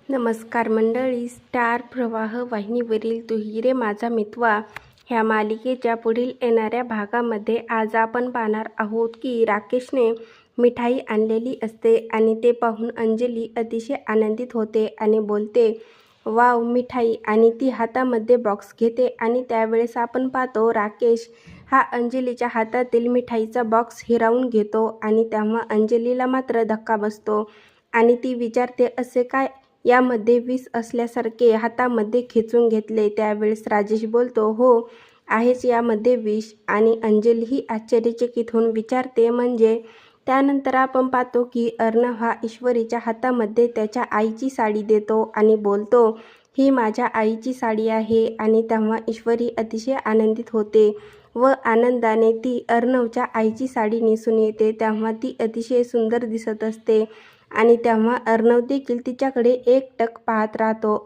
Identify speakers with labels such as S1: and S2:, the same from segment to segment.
S1: नमस्कार मंडळी, स्टार प्रवाह वाहिनीवरील तू ही रे माझा मितवा ह्या मालिकेच्या पुढील येणाऱ्या भागामध्ये आज आपण पाहणार आहोत की राकेशने मिठाई आणलेली असते आणि ते पाहून अंजली अतिशय आनंदित होते आणि बोलते, वाव मिठाई, आणि ती हातामध्ये बॉक्स घेते. आणि त्यावेळेस आपण पाहतो राकेश हा अंजलीच्या हातातील मिठाईचा बॉक्स हिरावून घेतो आणि तेव्हा अंजलीला मात्र धक्का बसतो आणि ती विचारते, असे काय यामध्ये विष असल्यासारखे हातामध्ये खेचून घेतले. त्यावेळेस राजेश बोलतो, हो आहेच यामध्ये विष. आणि अंजली ही आश्चर्यचकित होऊन विचारते, म्हणजे? त्यानंतर आपण पाहतो की अर्णव हा ईश्वरीच्या हातामध्ये त्याच्या आईची साडी देतो आणि बोलतो, ही माझ्या आईची साडी आहे. आणि तेव्हा ईश्वरी अतिशय आनंदित होते व आनंदाने ती अर्णवच्या आईची साडी नेसून येते. तेव्हा ती अतिशय सुंदर दिसत असते आणि तेव्हा अर्णव देखील तिच्याकडे एकटक पाहत राहतो.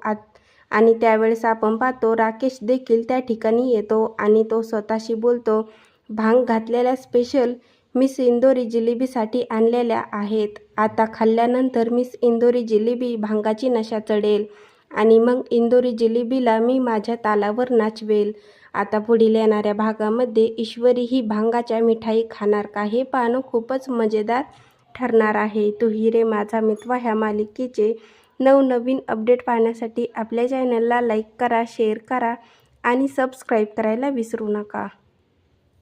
S1: आणि त्यावेळेस आपण पाहतो राकेश देखील त्या ठिकाणी येतो आणि तो स्वतःशी बोलतो, भांग घातलेल्या स्पेशल मिस इंदोरी जिलेबीसाठी आणलेल्या आहेत. आता खाल्ल्यानंतर मिस इंदोरी जिलेबी भांगाची नशा चढेल आणि मग इंदोरी जिलेबीला मी माझ्या तालावर नाचवेल. आता पुढील येणाऱ्या भागामध्ये ईश्वरी ही भांगाच्या मिठाई खाणार का, हे पाहणं खूपच मजेदार ठरणार आहे. तू ही रे माझा मितवा ह्या मालिकेचे नवनवीन अपडेट पाहण्यासाठी आपल्या चॅनलला लाईक करा, शेअर करा आणि सबस्क्राईब करायला विसरू नका.